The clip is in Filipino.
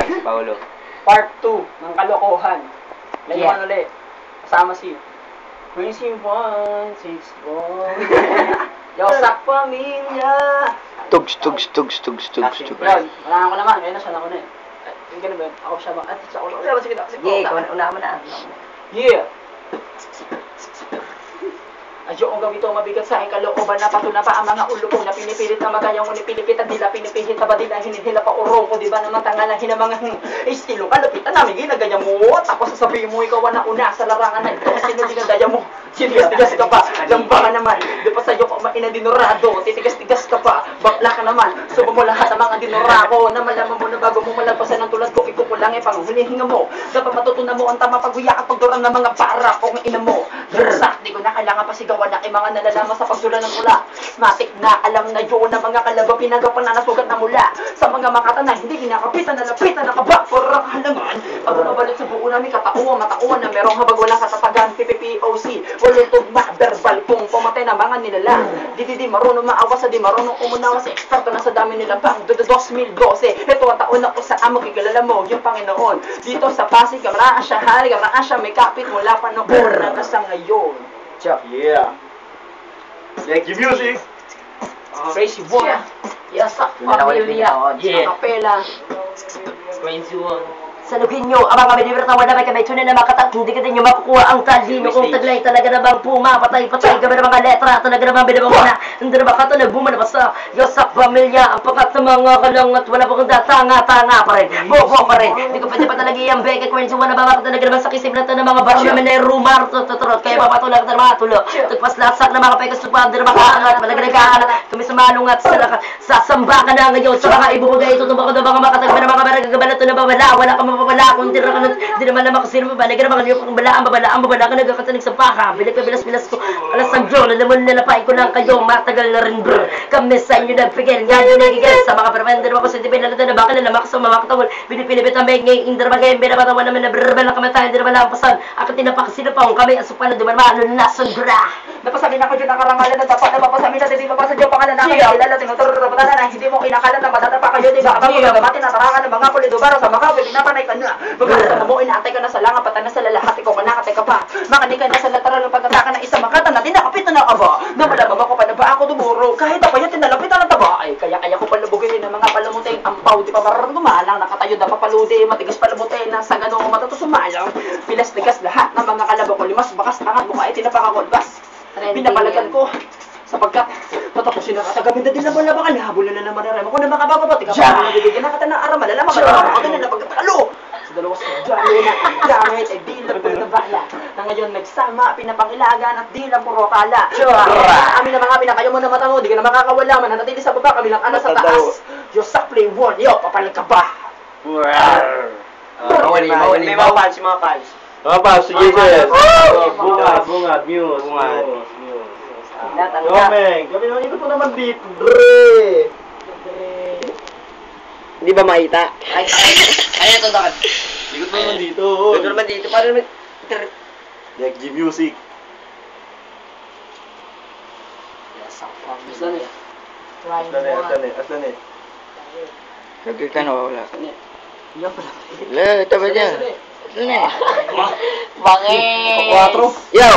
Si Paolo. Part 2 ng kalokohan. Layuan ulit. Kasama si Quincy 161. Yosak Pamilya. Tugs. Yun, wala ko naman. Kaya na siya na ko na eh. Yung ganun ba yun? Ako siya ba? At siya ako na. Sige, Yeah, una mo na. Yeah. Ayoko gawin ito mabigat sa aking kalooban na patuna pa ang mga ulo ko na pinipilit na magayang ngunit pinipit at dila pinipihit na ba dila hinihila pa urong ko di ba naman tangalan hinamang estilo kalapitan namin ginagaya mo tapos sasabihin mo ikaw na una sa larangan na ito sino ginagaya mo titigas-tigas ka pa lamba ka naman di pa sa'yo ka inadinurado titigas-tigas ka pa bakla ka naman subo mo lahat ang mga dinura ko na malaman mo na bago mo malagpasan ng tulad ko ikukulang e pang hinihinga mo dapat matutunan mo ang tama pagguya at pagduram ng mga para kung ina mo Sak, di ko na kailangan pasigawan na kay mga nalalaman sa pagdula ng pula. Matik na alam na yun na mga kalaba pinagapan na nasugat na mula. Sa mga makata na hindi kinakapitan na lapitan na kabak for halangan. Pag bumabalot sa buo namin katauan, matauan na merong habag walang katatagan PPPOC. Walang tugma, verbal kung pumatay na mga nilala. Di marunong maawas sa di marunong umunawa sa eksperto na sa dami nila bang 2012. Ito ang taon na sa amo kikilala mo yung Panginoon. Dito sa Pasig, kamaraan siya hari, kamaraan siya may kapit mula pa noon hanggang sa ngayon. Yeah. Thank you, music. Crazy boy. Yasak Pamilya. Yeah. Kapela. Crazy one. Salugin nyo, ang mga biliber na wala may kamay tunay na makatat, hindi ka din nyo makukuha ang talino kung taglay talaga na bang pumapatay-patay kami ng mga letra, talaga naman binabang na, hindi na baka ito nagbuma na basta, Yosak Pamilya, ang pagkat sa mga kalangat, wala pa kong tanga pa rin, bobo pa rin, hindi ko pwede pa talaga iyang beke, kung hindi wala ba talaga naman sa kisip natin ng mga baro namin na rumar, tuturot, kaya mapatulang na mga tulo, tagpas lahat na mga pekas tupad, hindi na makaangat, malaga nagkaangat, kami sa malungat, sasamba ka na ngayon, sa mga ibubugay, tutubak ko na mga makatagman ng mga baragagabalat na bawala, wala ka mapapala, kung di naman naman kasi naman ba, nagkira mga liyo kong balaan ka, nagkakatanig sa paka, bilas ko, alas ang Diyon, alam mo nilapay ko lang kayo, matagal na rin bro, kami sa inyo nagpigil, nga nyo nagigil, sa mga permender mo ko sa tipin, na baka na makasama mga katawal, binipilipit ang begay, indra bagay, binabatawan naman na brr, na kamatayan, di naman lampasan, ako tinapakasilapaw, kami asupan na duman, malun bra. Napasabi na ko dyan ang karangalan na dapat na mapasamin natin, di ba para sa Diyo pangalan namin, kilala, tinuturo na hindi mo kinakalat na matatapa kayo, di ba, abang magamatin na tarangan ng mga kulido, baro sa mga pinapanay ka na, magkakata mo, inaatay ka na sa langan, patay na sa lalahat, ikaw ka nakatay ka pa, makani ka na sa lataral ng pagkataka ng isang makata na tinakapit na aba, na malamang ako pa na ba ako dumuro, kahit ako yan tinalapit na taba, ay kaya ang palubugin ng mga palamuteng ampaw, di pa mararang gumalang, nakatayo na papalude, matigas palamuteng, nasa ganong matatusumalang, pilas-tigas lahat ng mga kalabo ko, limas, bakas, angat mo ka, ay tinapakakulbas. Pinapalagan ko sapagkat patapusin na katagaminda din na wala baka nahabol na naman na kung na makabago pa tiga pa nabibigyan na kata na arama na lamang ako din na pagkatalo sa dalawa sa dami na gamit ay di lang pagkabala na ngayon nagsama pinapangilagan at di lang puro kala amin na mga pinakayo mo na mata mo di ka na makakawala mananatili sa baba kami lang anas sa taas Yosak play one yo papalag ka ba Mawali. May mga fans Mga pa, sige sir. Bungad, muse. Yomeng, kami naman ito po naman dito, dre. Hindi ba makita? Ay, ito dapat. Likod mo naman dito. Ito naman dito, para naman. Like G Music. Aslan eh. Kagil ka na wala. Iya pala. Ito ba dyan? Bangis! Yo!